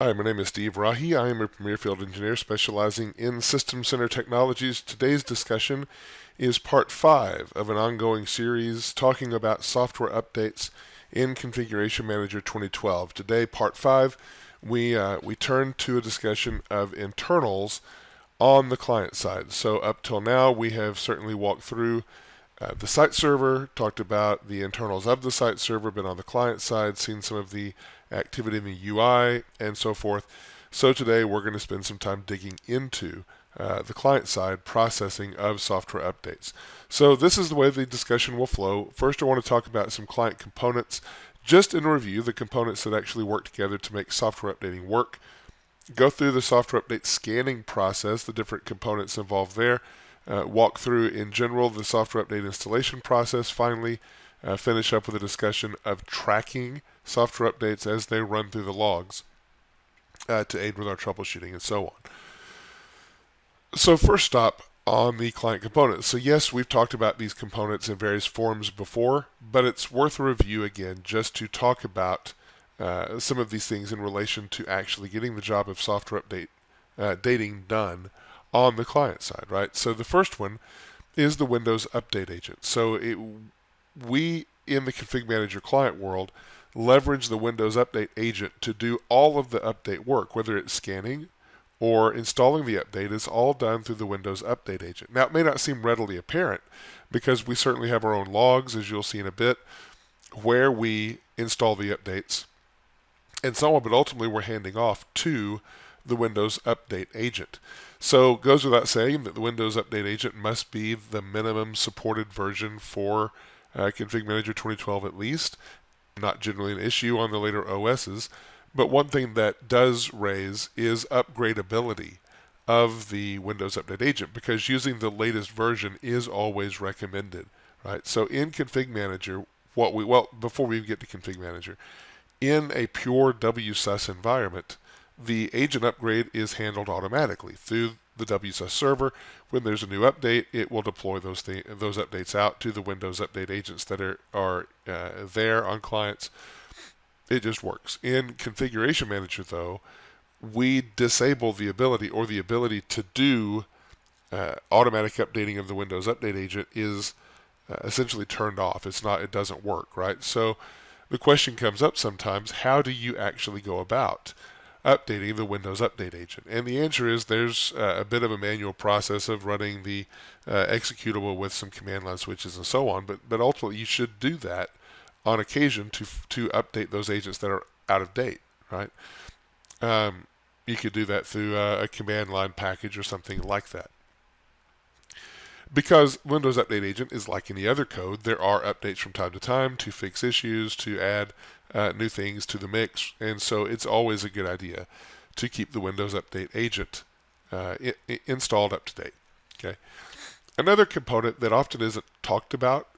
Hi, my name is Steve Rahi. I am a Premier Field Engineer specializing in System Center Technologies. Today's discussion is part 5 of an ongoing series talking about software updates in Configuration Manager 2012. Today, part 5, we turn to a discussion of internals on the client side. So up till now, we have certainly walked through the site server, talked about the internals of the site server, been on the client side, seen some of the activity in the UI, and so forth. So today we're going to spend some time digging into the client side processing of software updates. So this is the way the discussion will flow. First, I want to talk about some client components, just in review, the components that actually work together to make software updating work. Go through the software update scanning process, the different components involved there. Walk through in general the software update installation process. Finally, finish up with a discussion of tracking software updates as they run through the logs to aid with our troubleshooting and so on. So first stop on the client components. So yes, we've talked about these components in various forms before, but it's worth a review again just to talk about some of these things in relation to actually getting the job of software update dating done on the client side, right? So the first one is the Windows Update Agent. So we in the Config Manager client world leverage the Windows Update Agent to do all of the update work, whether it's scanning or installing the update is all done through the Windows Update Agent. Now, it may not seem readily apparent because we certainly have our own logs, as you'll see in a bit, where we install the updates and so on, but ultimately we're handing off to the Windows Update Agent. So it goes without saying that the Windows Update Agent must be the minimum supported version for Config Manager 2012 at least. Not generally an issue on the later OSs, but one thing that does raise is upgradability of the Windows Update Agent, because using the latest version is always recommended, right? So in Config Manager, before we get to Config Manager, in a pure WSUS environment, the agent upgrade is handled automatically through the WSUS server. When there's a new update, it will deploy those updates out to the Windows Update agents that are there on clients. It just works. In Configuration Manager, though, we disable the ability to do automatic updating of the Windows Update agent is essentially turned off. It doesn't work, right? So the question comes up sometimes, how do you actually go about updating the Windows Update agent? And the answer is there's a bit of a manual process of running the executable with some command line switches and so on, but ultimately you should do that on occasion to update those agents that are out of date, right? You could do that through a command line package or something like that. Because Windows Update Agent is like any other code, there are updates from time to time to fix issues, to add new things to the mix, and so it's always a good idea to keep the Windows Update Agent installed up to date. Okay. Another component that often isn't talked about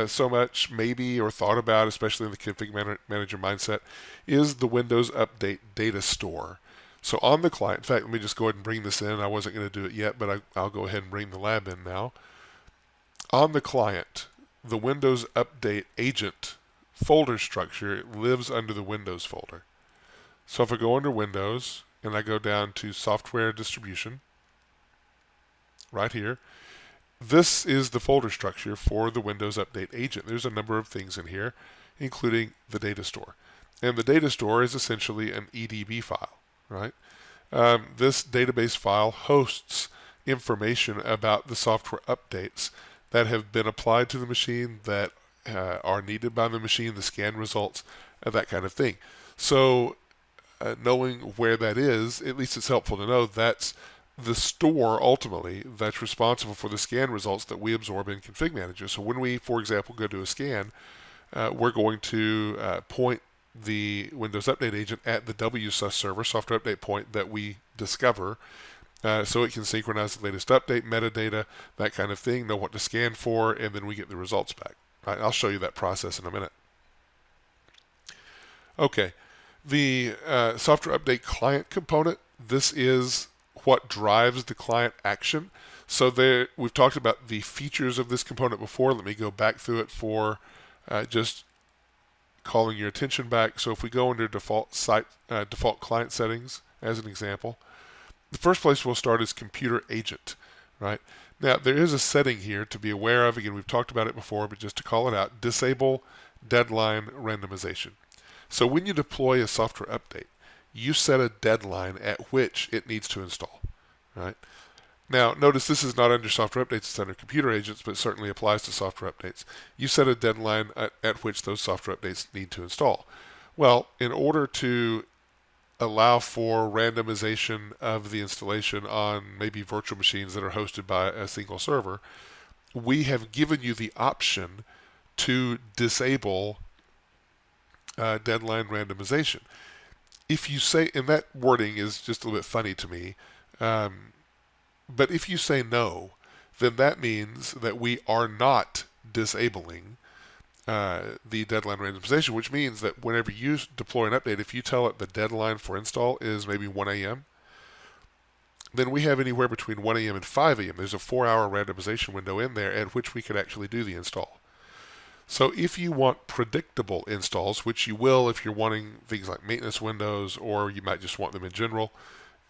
so much, maybe, or thought about, especially in the Config Manager mindset, is the Windows Update Data Store. So on the client, in fact, let me just go ahead and bring this in. I wasn't going to do it yet, but I'll go ahead and bring the lab in now. On the client, the Windows Update Agent folder structure lives under the Windows folder. So if I go under Windows and I go down to Software Distribution, right here, this is the folder structure for the Windows Update Agent. There's a number of things in here, including the data store. And the data store is essentially an EDB file, right? This database file hosts information about the software updates that have been applied to the machine, that are needed by the machine, the scan results, that kind of thing. So knowing where that is, at least it's helpful to know that's the store ultimately that's responsible for the scan results that we absorb in Config Manager. So when we, for example, go to a scan, we're going to point the Windows Update Agent at the WSUS server, software update point, that we discover, so it can synchronize the latest update, metadata, that kind of thing, know what to scan for, and then we get the results back. Right? I'll show you that process in a minute. Okay, the software update client component, this is what drives the client action. So we've talked about the features of this component before. Let me go back through it for just calling your attention back. So if we go under default client settings as an example, the first place we'll start is computer agent, right? Now there is a setting here to be aware of. Again, we've talked about it before, but just to call it out, disable deadline randomization. So when you deploy a software update, you set a deadline at which it needs to install, right? Now, notice this is not under software updates, it's under computer agents, but it certainly applies to software updates. You set a deadline at which those software updates need to install. Well, in order to allow for randomization of the installation on maybe virtual machines that are hosted by a single server, we have given you the option to disable deadline randomization. If you say, and that wording is just a little bit funny to me, but if you say no, then that means that we are not disabling the deadline randomization, which means that whenever you deploy an update, if you tell it the deadline for install is maybe 1 a.m., then we have anywhere between 1 a.m. and 5 a.m. There's a 4-hour randomization window in there at which we could actually do the install. So if you want predictable installs, which you will if you're wanting things like maintenance windows, or you might just want them in general,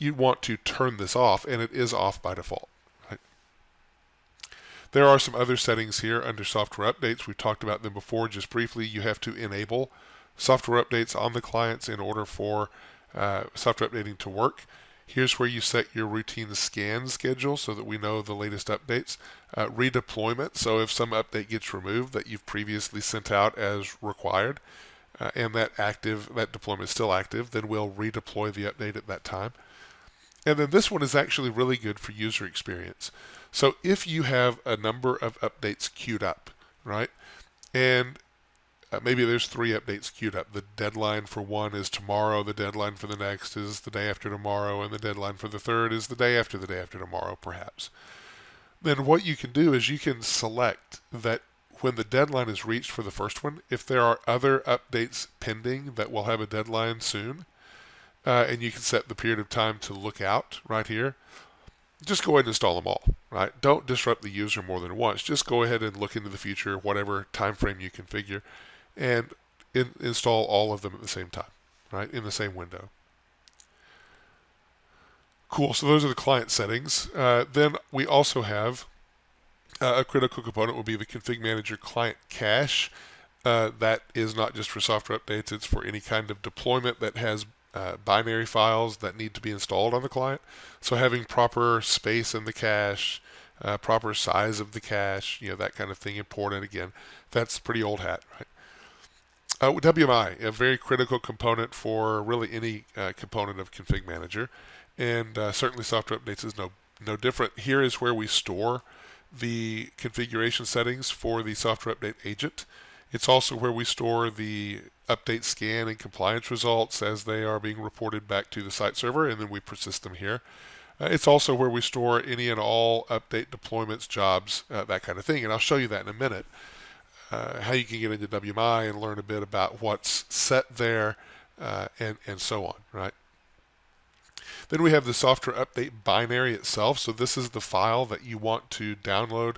you want to turn this off, and it is off by default. Right? There are some other settings here under software updates. We've talked about them before just briefly. You have to enable software updates on the clients in order for software updating to work. Here's where you set your routine scan schedule so that we know the latest updates. Redeployment, so if some update gets removed that you've previously sent out as required, and that deployment is still active, then we'll redeploy the update at that time. And then this one is actually really good for user experience. So if you have a number of updates queued up, right, and maybe there's 3 updates queued up. The deadline for one is tomorrow, the deadline for the next is the day after tomorrow, and the deadline for the third is the day after tomorrow, perhaps. Then what you can do is you can select that when the deadline is reached for the first one, if there are other updates pending that will have a deadline soon, and you can set the period of time to look out right here, just go ahead and install them all, right? Don't disrupt the user more than once. Just go ahead and look into the future, whatever time frame you configure, and install all of them at the same time, right, in the same window. Cool, so those are the client settings. Then we also have a critical component will be the ConfigMgr client cache. That is not just for software updates, it's for any kind of deployment that has binary files that need to be installed on the client. So having proper space in the cache, proper size of the cache, that kind of thing important. Again, that's pretty old hat, right? WMI, a very critical component for really any component of ConfigMgr, and certainly software updates is no different. Here is where we store the configuration settings for the software update agent. It's also where we store the update scan and compliance results as they are being reported back to the site server, and then we persist them here. It's also where we store any and all update deployments, jobs, that kind of thing, and I'll show you that in a minute. How you can get into WMI and learn a bit about what's set there, and so on, right? Then we have the software update binary itself. So this is the file that you want to download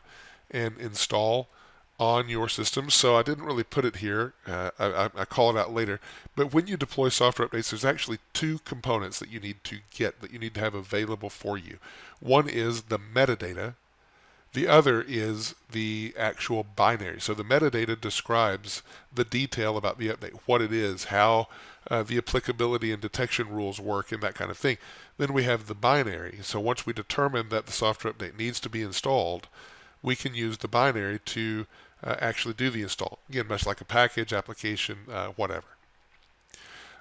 and install on your system. So I didn't really put it here. I call it out later. But when you deploy software updates, there's actually 2 components that you need to get, that you need to have available for you. One is the metadata. The other is the actual binary. So the metadata describes the detail about the update, what it is, how the applicability and detection rules work, and that kind of thing. Then we have the binary. So once we determine that the software update needs to be installed, we can use the binary to actually do the install. Again, much like a package, application, whatever.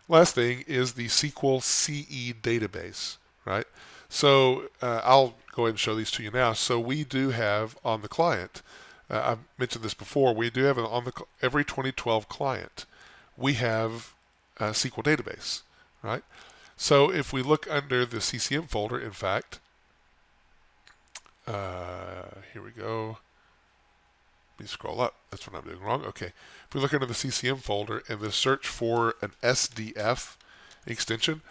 Last thing is the SQL CE database, right? So I'll go ahead and show these to you now. So we do have on the client, I've mentioned this before, we do have on every 2012 client, we have a SQL database, right? So if we look under the CCM folder, in fact, here we go. Let me scroll up. That's what I'm doing wrong. Okay. If we look under the CCM folder and the search for an SDF extension,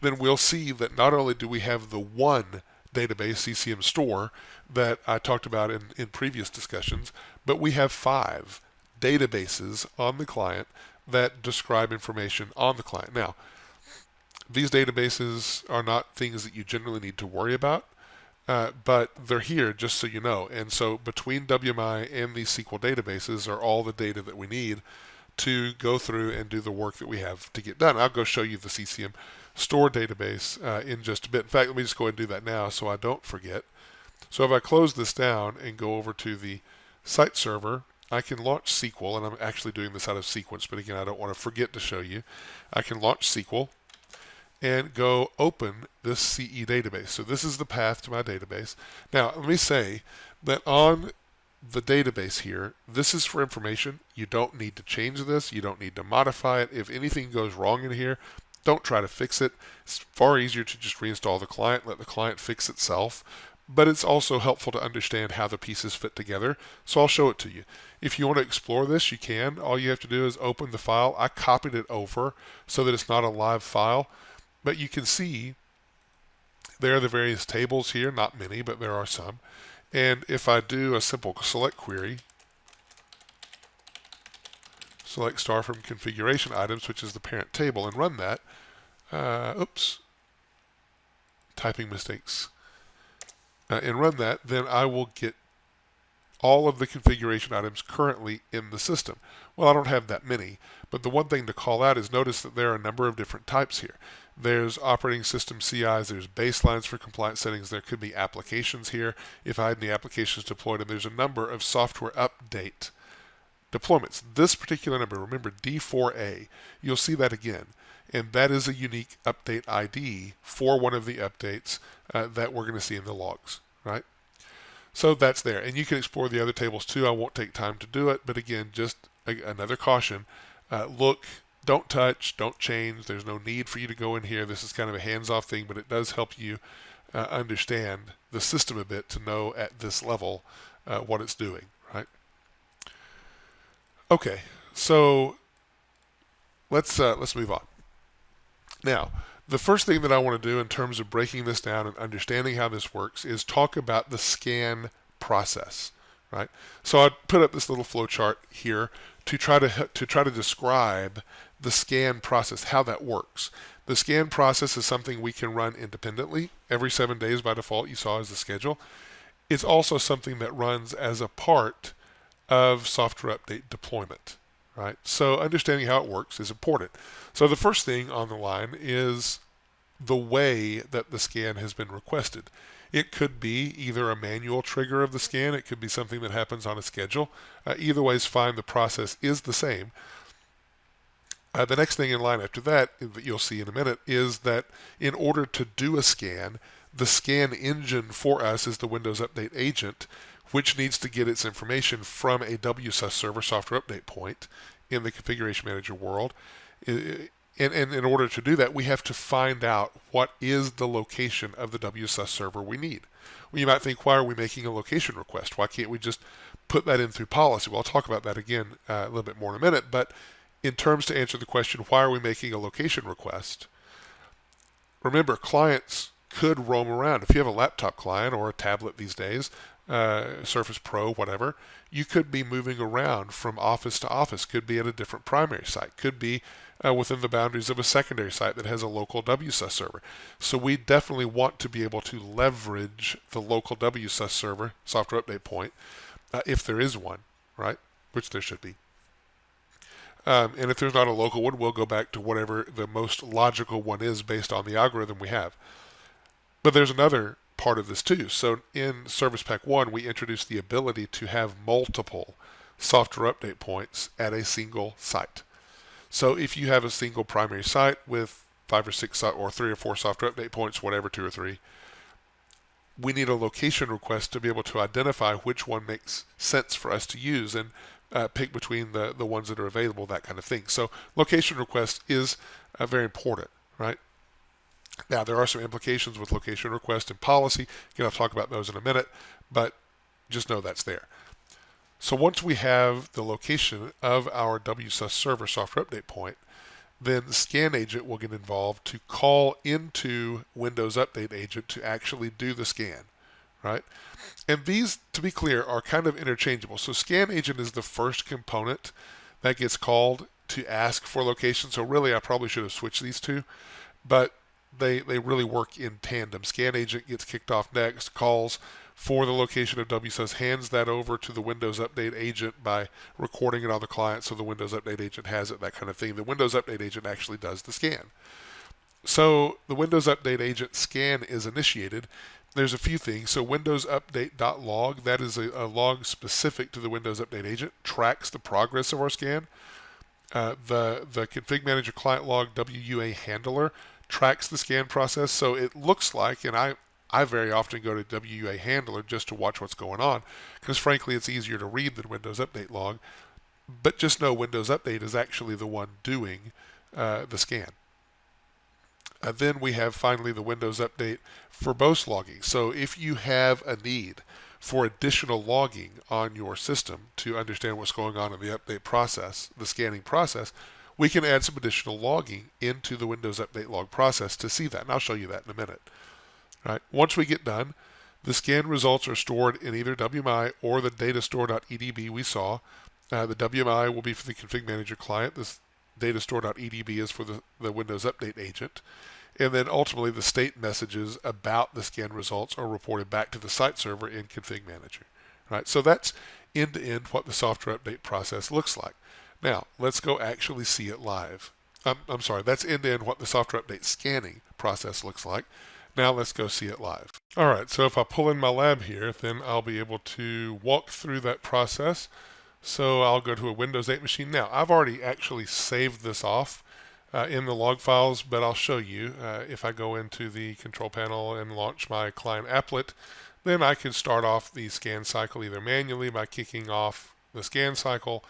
then we'll see that not only do we have the one database, CCM store, that I talked about in previous discussions, but we have 5 databases on the client that describe information on the client. Now, these databases are not things that you generally need to worry about, but they're here just so you know. And so between WMI and these SQL databases are all the data that we need to go through and do the work that we have to get done. I'll go show you the CCM store database in just a bit. In fact, let me just go ahead and do that now so I don't forget. So if I close this down and go over to the site server, I can launch SQL, and I'm actually doing this out of sequence, but again, I don't want to forget to show you. I can launch SQL and go open this CE database. So this is the path to my database. Now, let me say that on the database here, this is for information. You don't need to change this. You don't need to modify it. If anything goes wrong in here, don't try to fix it. It's far easier to just reinstall the client, let the client fix itself. But it's also helpful to understand how the pieces fit together, so I'll show it to you. If you want to explore this, you can. All you have to do is open the file. I copied it over so that it's not a live file, but you can see there are the various tables here, not many, but there are some. And if I do a simple select query, select star from configuration items, which is the parent table, and run that, oops, typing mistakes, and run that, then I will get all of the configuration items currently in the system. Well, I don't have that many, but the one thing to call out is notice that there are a number of different types here. There's operating system CIs, there's baselines for compliance settings, there could be applications here if I had any applications deployed, and there's a number of software update deployments. This particular number, remember D4A, you'll see that again, and that is a unique update ID for one of the updates that we're going to see in the logs, right? So that's there, and you can explore the other tables too. I won't take time to do it, but again, just another caution. Look, don't touch, don't change. There's no need for you to go in here. This is kind of a hands-off thing, but it does help you understand the system a bit to know at this level what it's doing, right? Okay, so let's move on. Now, the first thing that I want to do in terms of breaking this down and understanding how this works is talk about the scan process, right? So I put up this little flow chart here to try to describe the scan process, how that works. The scan process is something we can run independently. Every 7 days by default, you saw as the schedule. It's also something that runs as a part of software update deployment, right? So understanding how it works is important. So the first thing on the line is the way that the scan has been requested. It could be either a manual trigger of the scan, it could be something that happens on a schedule. Either way is fine, the process is the same. The next thing in line after that you'll see in a minute is that in order to do a scan, the scan engine for us is the Windows Update agent, which needs to get its information from a WSUS server, software update point, in the Configuration Manager world. And in order to do that, we have to find out what is the location of the WSUS server we need. Well, you might think, why are we making a location request? Why can't we just put that in through policy? Well, I'll talk about that again a little bit more in a minute, but in terms to answer the question, why are we making a location request? Remember, clients could roam around. If you have a laptop client or a tablet these days, Surface Pro, whatever, you could be moving around from office to office, could be at a different primary site, could be within the boundaries of a secondary site that has a local WSUS server. So we definitely want to be able to leverage the local WSUS server, software update point, if there is one, right? Which there should be. And if there's not a local one, we'll go back to whatever the most logical one is based on the algorithm we have. But there's another part of this too. So in Service Pack 1, we introduced the ability to have multiple software update points at a single site. So if you have a single primary site with 5 or 6 or 3 or 4 software update points, whatever, 2 or 3, we need a location request to be able to identify which one makes sense for us to use and pick between the ones that are available, that kind of thing. So location request is very important, right? Now, there are some implications with location request and policy. Again, I'll talk about those in a minute, but just know that's there. So once we have the location of our WSUS server software update point, then the scan agent will get involved to call into Windows Update agent to actually do the scan, right? And these, to be clear, are kind of interchangeable. So scan agent is the first component that gets called to ask for location. So really, I probably should have switched these two, but they really work in tandem. Scan agent gets kicked off next, calls for the location of WSUS, hands that over to the Windows Update agent by recording it on the client so the Windows Update agent has it, that kind of thing. The Windows Update agent actually does the scan. So the Windows Update agent scan is initiated. There's a few things. So Windows Update.log, that is a log specific to the Windows Update agent, tracks the progress of our scan. The ConfigMgr client log WUA handler tracks the scan process. So it looks like, and I very often go to WUA handler just to watch what's going on, because frankly it's easier to read than Windows Update log. But just know Windows Update is actually the one doing the scan. Then we have finally the Windows Update verbose logging. So if you have a need for additional logging on your system to understand what's going on in the update process, the scanning process, we can add some additional logging into the Windows Update log process to see that. And I'll show you that in a minute. Right. Once we get done, the scan results are stored in either WMI or the datastore.edb we saw. The WMI will be for the ConfigMgr client. This datastore.edb is for the Windows Update agent. And then ultimately the state messages about the scan results are reported back to the site server in ConfigMgr. Right? So that's end-to-end what the software update process looks like. Now, let's go actually see it live. I'm sorry, that's end-to-end what the software update scanning process looks like. Now let's go see it live. All right, so if I pull in my lab here, then I'll be able to walk through that process. So I'll go to a Windows 8 machine. Now, I've already actually saved this off in the log files, but I'll show you. If I go into the control panel and launch my client applet, then I can start off the scan cycle either manually by kicking off the scan cycle,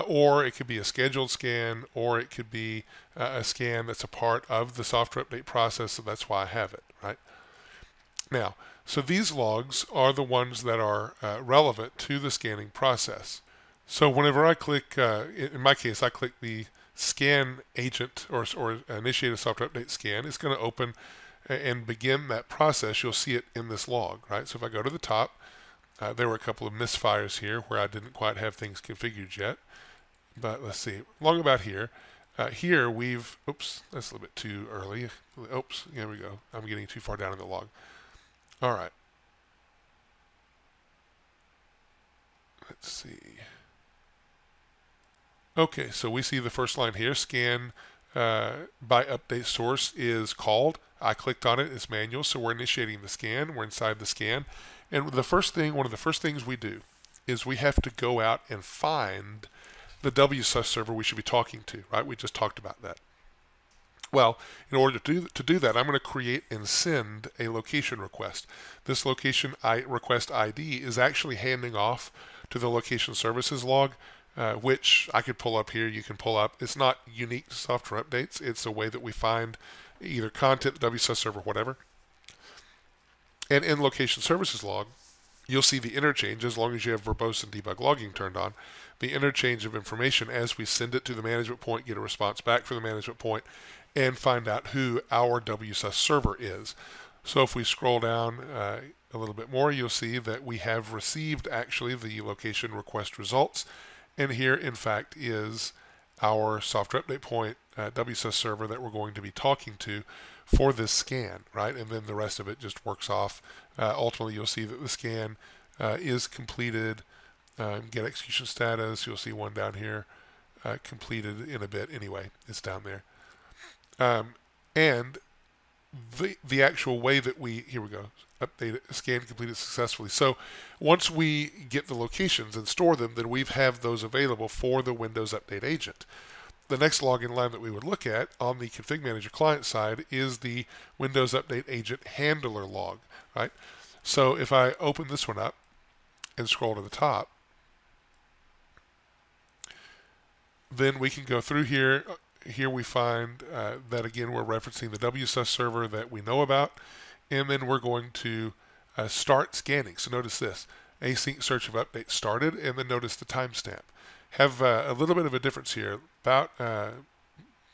or it could be a scheduled scan, or it could be a scan that's a part of the software update process, so that's why I have it, right? Now, so these logs are the ones that are relevant to the scanning process. So whenever I click, in my case, I click the scan agent or initiate a software update scan, it's going to open and begin that process. You'll see it in this log, right? So if I go to the top, there were a couple of misfires here where I didn't quite have things configured yet. But let's see, along about here. Here we've, oops, that's a little bit too early. Oops, here we go. I'm getting too far down in the log. All right. Let's see. Okay, so we see the first line here, scan by update source is called. I clicked on it, it's manual, so we're initiating the scan, we're inside the scan. And one of the first things we do is we have to go out and find the WSUS server we should be talking to, right? We just talked about that. Well, in order to do that, I'm going to create and send a location request. This location request ID is actually handing off to the location services log, which I could pull up here. You can pull up. It's not unique to software updates. It's a way that we find either content, the WSUS server, whatever. And in location services log, you'll see the interchange, as long as you have verbose and debug logging turned on, the interchange of information as we send it to the management point, get a response back from the management point, and find out who our WSUS server is. So if we scroll down a little bit more, you'll see that we have received actually the location request results. And here, in fact, is our software update point WSUS server that we're going to be talking to for this scan, right? And then the rest of it just works off. Ultimately, you'll see that the scan is completed. Get execution status. You'll see one down here, completed in a bit. Anyway, it's down there. And the actual way that here we go, update it, scan completed successfully. So once we get the locations and store them, then we have those available for the Windows Update agent. The next login line that we would look at on the ConfigMgr client side is the Windows Update agent handler log, right? So if I open this one up and scroll to the top, then we can go through here. Here we find that again we're referencing the WSUS server that we know about, and then we're going to start scanning. So notice this, async search of update started, and then notice the timestamp. Have a little bit of a difference here, about a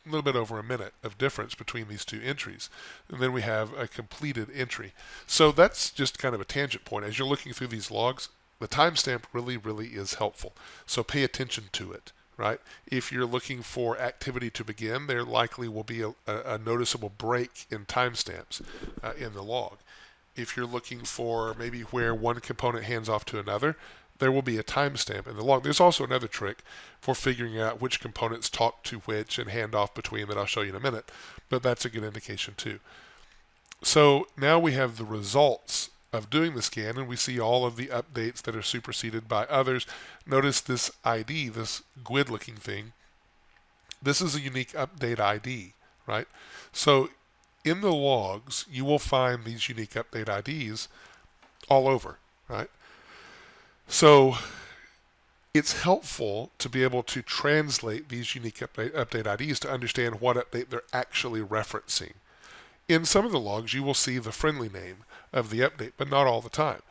little bit over a minute of difference between these two entries. And then we have a completed entry. So that's just kind of a tangent point. As you're looking through these logs, the timestamp really is helpful. So pay attention to it, right? If you're looking for activity to begin, there likely will be a noticeable break in timestamps in the log. If you're looking for maybe where one component hands off to another, there will be a timestamp in the log. There's also another trick for figuring out which components talk to which and hand off between that I'll show you in a minute, but that's a good indication too. So now we have the results of doing the scan, and we see all of the updates that are superseded by others. Notice this ID, this GUID looking thing. This is a unique update ID, right? So in the logs, you will find these unique update IDs all over, right? So it's helpful to be able to translate these unique update IDs to understand what update they're actually referencing. In some of the logs, you will see the friendly name of the update, but not all the time.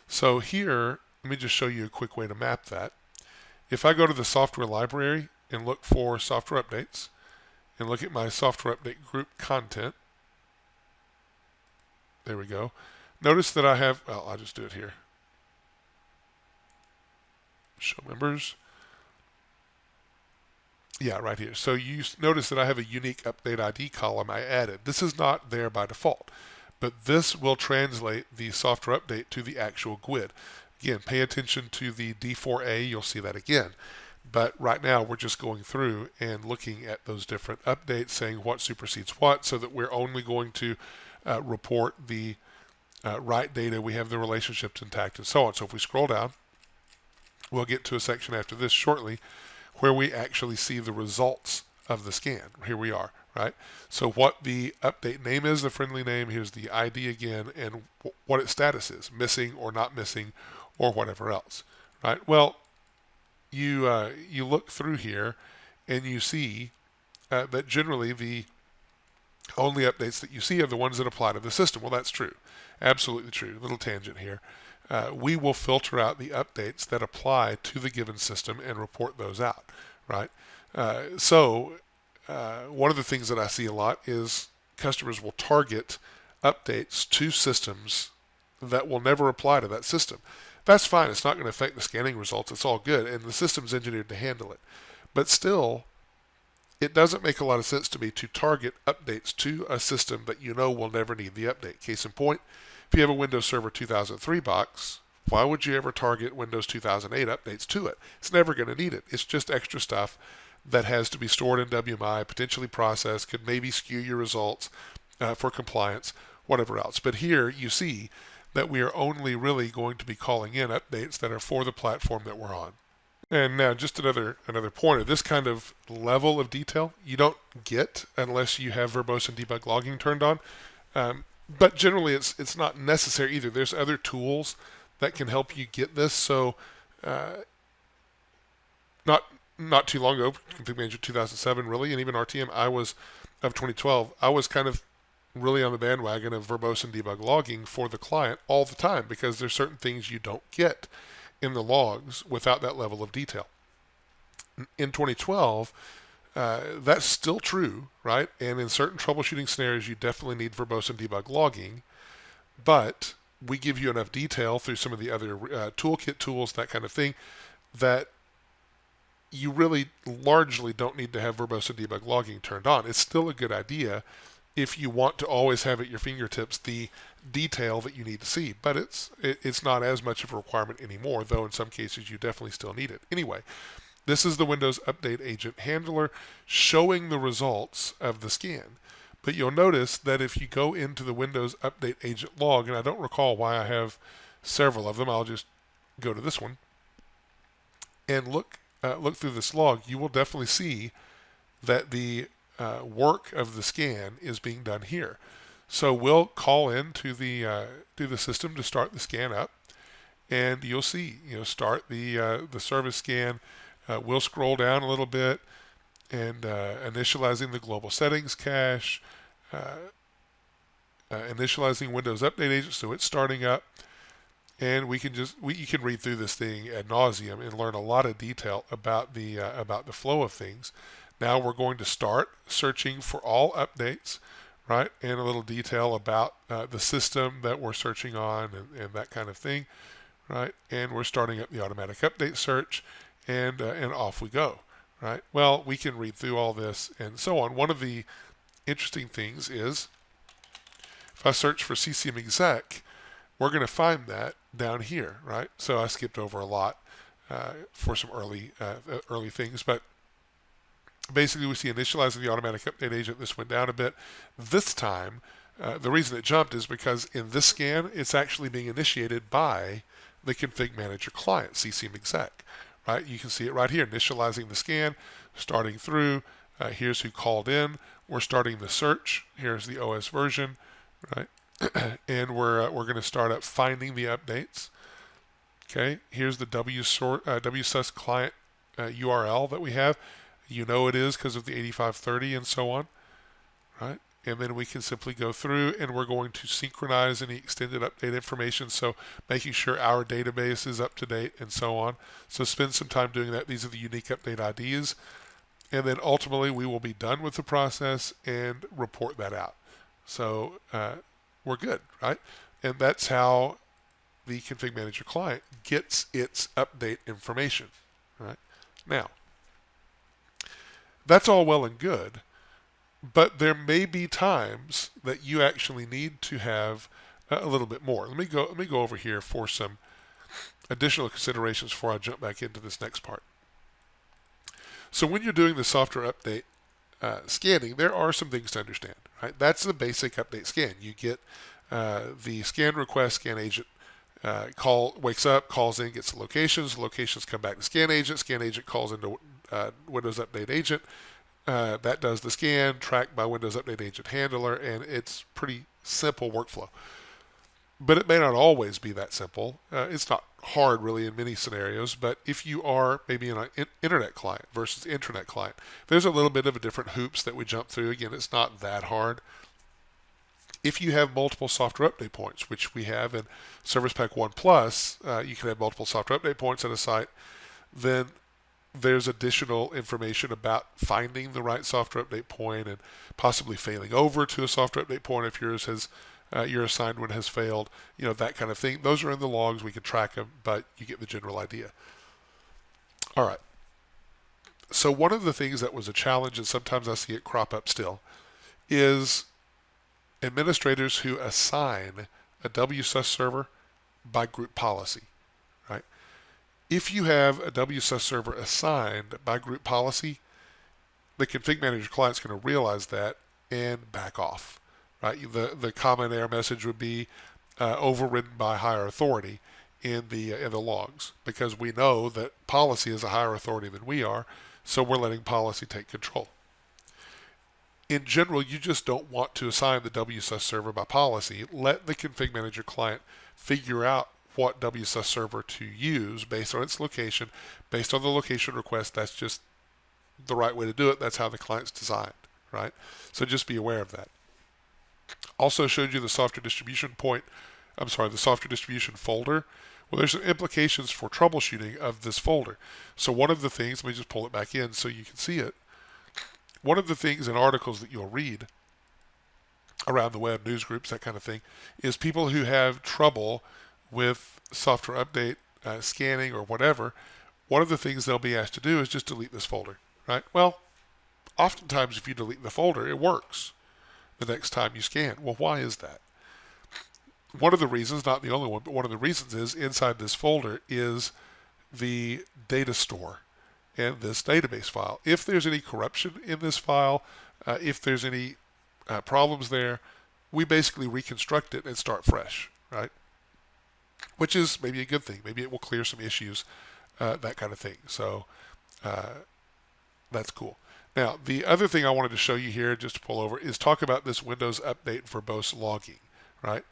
So here, let me just show you a quick way to map that. If I go to the software library and look for software updates, and look at my software update group content, there we go. Notice that I have, well, I'll just do it here. Show members. Yeah, right here. So you notice that I have a unique update ID column I added. This is not there by default, but this will translate the software update to the actual GUID. Again, pay attention to the D4A, you'll see that again. But right now we're just going through and looking at those different updates, saying what supersedes what, so that we're only going to report the right data. We have the relationships intact and so on. So if we scroll down, we'll get to a section after this shortly where we actually see the results of the scan. Here we are, right? So what the update name is, the friendly name, here's the ID again, and what its status is, missing or not missing or whatever else, right? Well, you look through here and you see that generally the only updates that you see are the ones that apply to the system. Well, that's true. Absolutely true. Little tangent here. We will filter out the updates that apply to the given system and report those out, right? So one of the things that I see a lot is customers will target updates to systems that will never apply to that system. That's fine. It's not going to affect the scanning results. It's all good, and the system's engineered to handle it. But still, it doesn't make a lot of sense to me to target updates to a system that you know will never need the update. Case in point, if you have a Windows Server 2003 box, why would you ever target Windows 2008 updates to it? It's never going to need it. It's just extra stuff that has to be stored in WMI, potentially processed, could maybe skew your results for compliance, whatever else. But here you see that we are only really going to be calling in updates that are for the platform that we're on. And now just another pointer, this kind of level of detail you don't get unless you have verbose and debug logging turned on. But generally it's not necessary either. There's other tools that can help you get this. So not too long ago, ConfigMgr 2007 really, and even RTM of 2012, I was kind of really on the bandwagon of verbose and debug logging for the client all the time, because there's certain things you don't get in the logs without that level of detail. In 2012, that's still true, right? And in certain troubleshooting scenarios, you definitely need verbose and debug logging, but we give you enough detail through some of the other toolkit tools, that kind of thing, that you really largely don't need to have verbose and debug logging turned on. It's still a good idea if you want to always have at your fingertips the detail that you need to see, but it's not as much of a requirement anymore, though in some cases you definitely still need it. Anyway, this is the Windows Update Agent Handler showing the results of the scan. But you'll notice that if you go into the Windows Update Agent log, and I don't recall why I have several of them, I'll just go to this one and look through this log, you will definitely see that the work of the scan is being done here. So we'll call in to the system to start the scan up, and you'll see, start the service scan. We'll scroll down a little bit, and initializing the global settings cache, initializing Windows Update Agent, so it's starting up, and you can read through this thing ad nauseum and learn a lot of detail about the flow of things. Now we're going to start searching for all updates, right, and a little detail about the system that we're searching on and that kind of thing, right, and we're starting up the automatic update search, and off we go, right? Well, we can read through all this and so on. One of the interesting things is if I search for CCMexec, we're going to find that down here, right? So I skipped over a lot for some early things, but basically we see initializing the automatic update agent. This went down a bit. This time, the reason it jumped is because in this scan, it's actually being initiated by the ConfigMgr client, CCMexec, right? You can see it right here, initializing the scan, starting through. Here's who called in. We're starting the search. Here's the OS version, right? And we're going to start up finding the updates. Okay, here's the WSUS client URL that we have. You know it is because of the 8530 and so on, right? And then we can simply go through and we're going to synchronize any extended update information, so making sure our database is up to date and so on. So spend some time doing that. These are the unique update IDs. And then ultimately we will be done with the process and report that out. So we're good, right? And that's how the ConfigMgr client gets its update information, right? Now, that's all well and good, but there may be times that you actually need to have a little bit more. Let me go over here for some additional considerations before I jump back into this next part. So when you're doing the software update scanning, there are some things to understand, right? That's the basic update scan. You get the scan request, scan agent wakes up, calls in, gets the locations come back to scan agent calls into Windows Update Agent, that does the scan, tracked by Windows Update Agent handler, and it's pretty simple workflow. But it may not always be that simple. It's not hard really in many scenarios, but if you are maybe in an internet client versus intranet client, there's a little bit of a different hoops that we jump through. Again, it's not that hard. If you have multiple software update points, which we have in Service Pack 1 Plus, you can have multiple software update points at a site, then there's additional information about finding the right software update point and possibly failing over to a software update point if yours has your assigned one has failed, that kind of thing. Those are in the logs. We can track them, but you get the general idea. All right. So one of the things that was a challenge, and sometimes I see it crop up still, is administrators who assign a WSUS server by group policy, right? If you have a WSUS server assigned by group policy, the ConfigMgr client is going to realize that and back off, right? The common error message would be overridden by higher authority in the logs, because we know that policy is a higher authority than we are, so we're letting policy take control. In general, you just don't want to assign the WSUS server by policy. Let the ConfigMgr client figure out what WSUS server to use based on its location, based on the location request. That's just the right way to do it. That's how the client's designed, right? So just be aware of that. Also showed you the software distribution the software distribution folder. Well, there's some implications for troubleshooting of this folder. So one of the things, let me just pull it back in so you can see it. One of the things in articles that you'll read around the web, news groups, that kind of thing, is people who have trouble with software update scanning or whatever. One of the things they'll be asked to do is just delete this folder, right? Well, oftentimes if you delete the folder, it works the next time you scan. Well, why is that? One of the reasons, not the only one, but one of the reasons is inside this folder is the data store and this database file. If there's any corruption in this file, if there's any problems there, we basically reconstruct it and start fresh, right? Which is maybe a good thing. Maybe it will clear some issues, that kind of thing. So that's cool. Now, the other thing I wanted to show you here, just to pull over, is talk about this Windows Update verbose logging, right?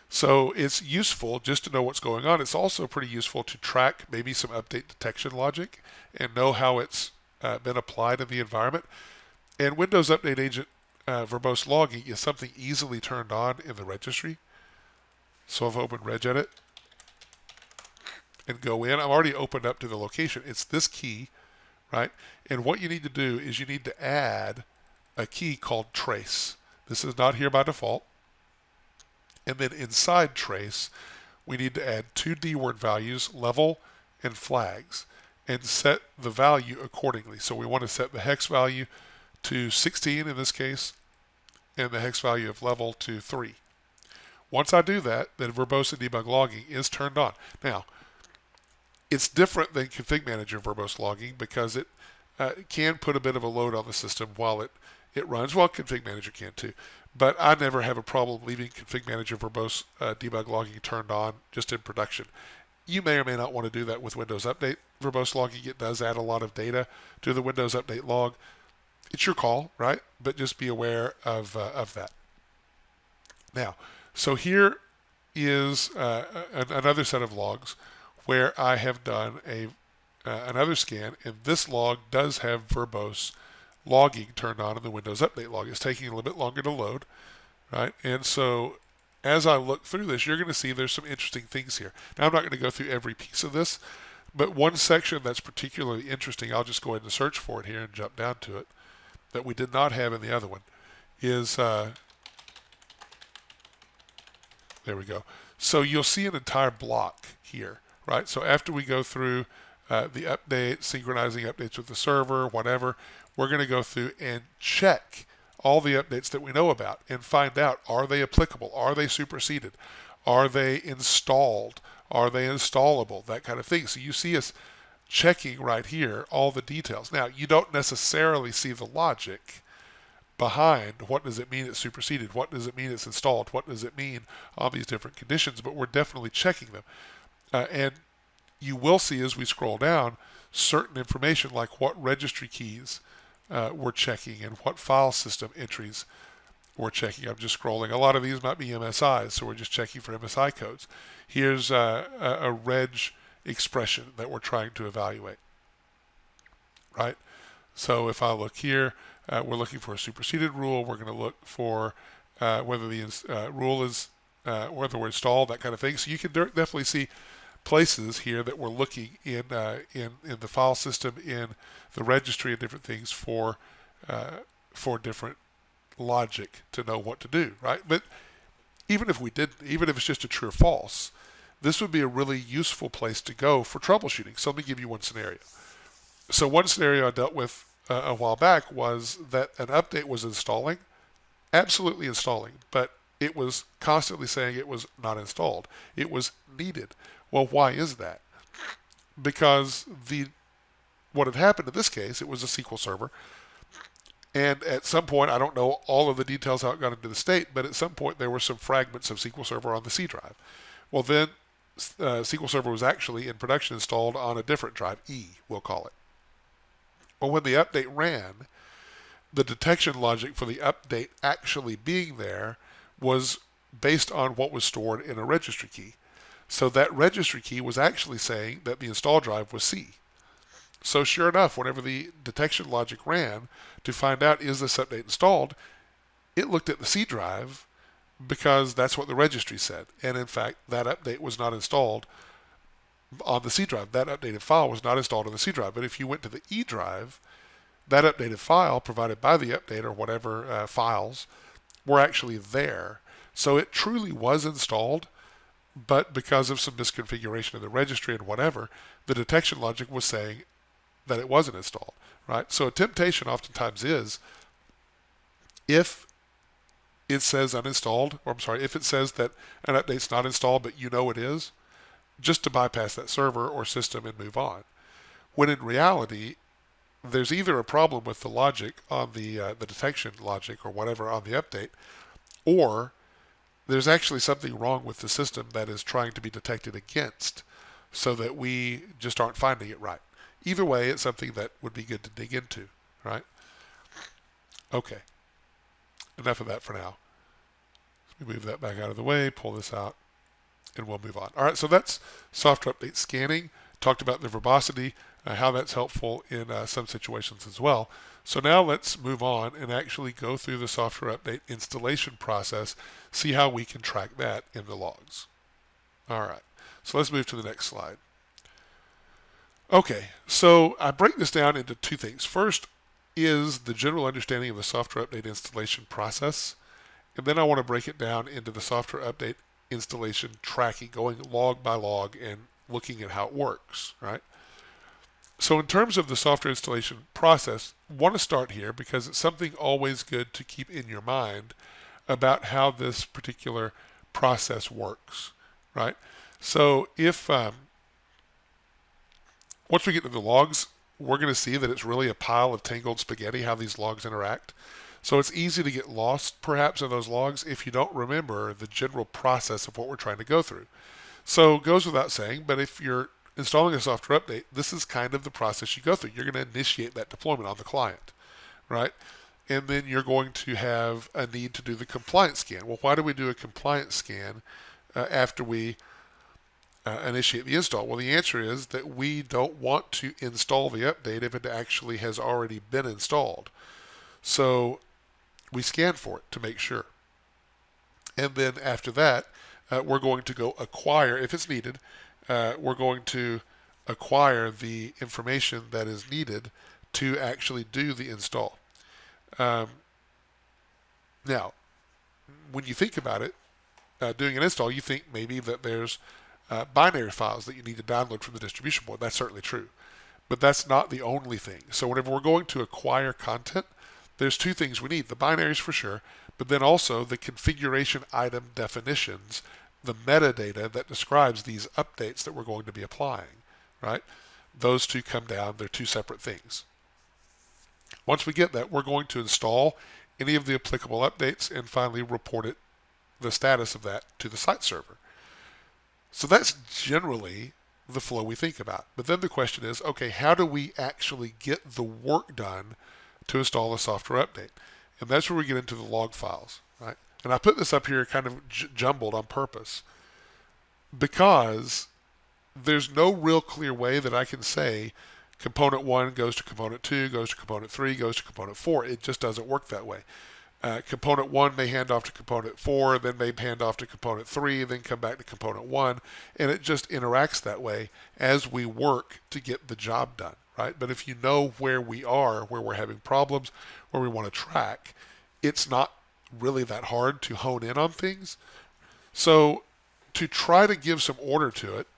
So it's useful just to know what's going on. It's also pretty useful to track maybe some update detection logic and know how it's been applied in the environment. And Windows Update Agent verbose logging is something easily turned on in the registry. So I've opened regedit and go in. I'm already opened up to the location. It's this key, right? And what you need to do is you need to add a key called trace. This is not here by default. And then inside trace, we need to add two DWORD values, level and flags. and set the value accordingly. So we want to set the hex value to 16 in this case, and the hex value of level to 3. Once I do that, then verbose and debug logging is turned on. Now, it's different than ConfigMgr verbose logging because it can put a bit of a load on the system while it runs. Well, ConfigMgr can too. But I never have a problem leaving ConfigMgr verbose debug logging turned on just in production. You may or may not want to do that with Windows Update verbose logging. It does add a lot of data to the Windows Update log. It's your call, right? But just be aware of that. Now, so here is another set of logs where I have done another scan, and this log does have verbose logging turned on in the Windows Update log. It's taking a little bit longer to load, right? And so as I look through this, you're going to see there's some interesting things here. Now, I'm not going to go through every piece of this, but one section that's particularly interesting, I'll just go ahead and search for it here and jump down to it, that we did not have in the other one, is, there we go. So you'll see an entire block here, right? So after we go through the update, synchronizing updates with the server, whatever, we're going to go through and check all the updates that we know about and find out, are they applicable? Are they superseded? Are they installed? Are they installable? That kind of thing. So you see us checking right here all the details. Now, you don't necessarily see the logic behind what does it mean it's superseded, what does it mean it's installed, what does it mean on these different conditions, but we're definitely checking them. And you will see as we scroll down certain information like what registry keys we're checking and what file system entries we're checking. I'm just scrolling. A lot of these might be MSIs, so we're just checking for MSI codes. Here's a reg expression that we're trying to evaluate, right? So if I look here, we're looking for a superseded rule. We're going to look for whether the rule is whether we're installed, that kind of thing. So you can definitely see places here that we're looking in the file system, in the registry, and different things for different logic to know what to do, right? But even if we didn't, even if it's just a true or false, this would be a really useful place to go for troubleshooting. So let me give you one scenario. So one scenario I dealt with a while back was that an update was installing, absolutely installing, but it was constantly saying it was not installed. It was needed. Well, why is that? Because what had happened in this case, it was a SQL server, and at some point, I don't know all of the details how it got into the state, but at some point there were some fragments of SQL Server on the C drive. Well, then SQL Server was actually in production installed on a different drive, E, we'll call it. Well, when the update ran, the detection logic for the update actually being there was based on what was stored in a registry key. So that registry key was actually saying that the install drive was C. So sure enough, whenever the detection logic ran to find out is this update installed, it looked at the C drive because that's what the registry said. And in fact, that update was not installed on the C drive. That updated file was not installed on the C drive. But if you went to the E drive, that updated file provided by the update or whatever files were actually there. So it truly was installed, but because of some misconfiguration of the registry and whatever, the detection logic was saying that it wasn't installed, right? So a temptation oftentimes is, if it says uninstalled, or I'm sorry, if it says that an update's not installed but you know it is, just to bypass that server or system and move on. When in reality, there's either a problem with the logic on the detection logic or whatever on the update, or there's actually something wrong with the system that is trying to be detected against, so that we just aren't finding it right. Either way, it's something that would be good to dig into, right? Okay. Enough of that for now. Let me move that back out of the way, pull this out, and we'll move on. All right, so that's software update scanning. Talked about the verbosity, how that's helpful in some situations as well. So now let's move on and actually go through the software update installation process, see how we can track that in the logs. All right, so let's move to the next slide. Okay, so I break this down into two things. First is the general understanding of the software update installation process, and then I want to break it down into the software update installation tracking, going log by log and looking at how it works, right? So in terms of the software installation process, I want to start here because it's something always good to keep in your mind about how this particular process works, right? So if once we get to the logs, we're going to see that it's really a pile of tangled spaghetti how these logs interact. So it's easy to get lost perhaps in those logs if you don't remember the general process of what we're trying to go through. So it goes without saying, but if you're installing a software update, this is kind of the process you go through. You're going to initiate that deployment on the client, right? And then you're going to have a need to do the compliance scan. Well, why do we do a compliance scan after we initiate the install? Well, the answer is that we don't want to install the update if it actually has already been installed. So we scan for it to make sure. And then after that, we're going to go acquire, if it's needed, we're going to acquire the information that is needed to actually do the install. Now, when you think about it, doing an install, you think maybe that there's binary files that you need to download from the distribution board. That's certainly true. But that's not the only thing. So whenever we're going to acquire content, there's two things we need. The binaries for sure, but then also the configuration item definitions, the metadata that describes these updates that we're going to be applying, right? Those two come down. They're two separate things. Once we get that, we're going to install any of the applicable updates and finally report it, the status of that, to the site server. So that's generally the flow we think about. But then the question is, okay, how do we actually get the work done to install a software update? And that's where we get into the log files, right? And I put this up here kind of jumbled on purpose because there's no real clear way that I can say component 1 goes to component 2, goes to component 3, goes to component 4. It just doesn't work that way. Component 1 may hand off to component 4, then may hand off to component 3, then come back to component 1, and it just interacts that way as we work to get the job done, right? But if you know where we are, where we're having problems, where we want to track, it's not really that hard to hone in on things. So to try to give some order to it,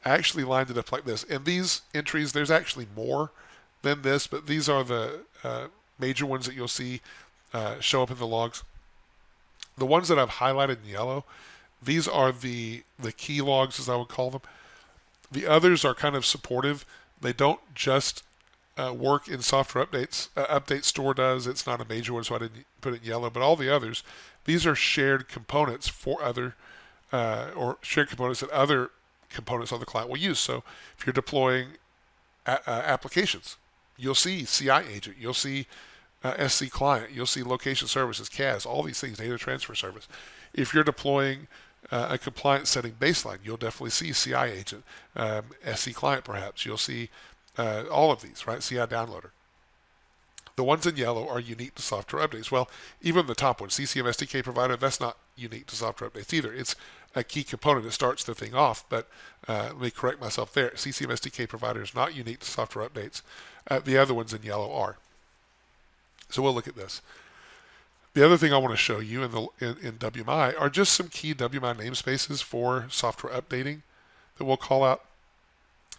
I actually lined it up like this. And these entries, there's actually more than this, but these are the major ones that you'll see show up in the logs. The ones that I've highlighted in yellow, these are the key logs, as I would call them. The others are kind of supportive. They don't just work in software updates. Update store does. It's not a major one, so I didn't put it in yellow. But all the others, these are shared components for other, or shared components that other components on the client will use. So if you're deploying applications, you'll see CI agent, you'll see SC client, you'll see location services, CAS, all these things, data transfer service. If you're deploying a compliance setting baseline, you'll definitely see CI agent, SC client perhaps. You'll see all of these, right? CI downloader. The ones in yellow are unique to software updates. Well, even the top one, CCM SDK provider, that's not unique to software updates either. It's a key component that starts the thing off, but let me correct myself there. CCM SDK provider is not unique to software updates. The other ones in yellow are. So we'll look at this. The other thing I want to show you in WMI are just some key WMI namespaces for software updating that we'll call out.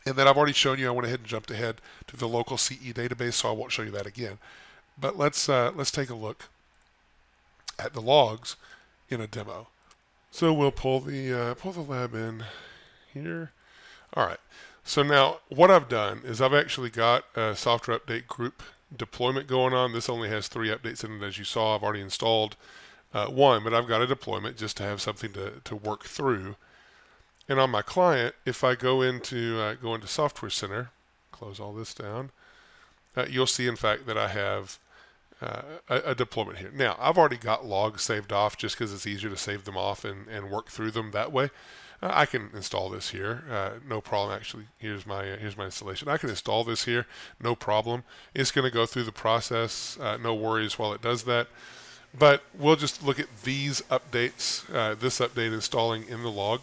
And then I've already shown you, I went ahead and jumped ahead to the local CE database, so I won't show you that again. But let's take a look at the logs in a demo. So we'll pull the lab in here. All right. So now what I've done is I've actually got a software update group deployment going on. This only has 3 updates in it, as you saw. I've already installed one, but I've got a deployment just to have something to work through. And on my client, if I go into Software Center, close all this down, you'll see, in fact, that I have a deployment here. Now, I've already got logs saved off just because it's easier to save them off and work through them that way. I can install this here, no problem. Actually, here's my installation. I can install this here, no problem. It's going to go through the process, no worries while it does that. But we'll just look at these updates, this update installing in the log.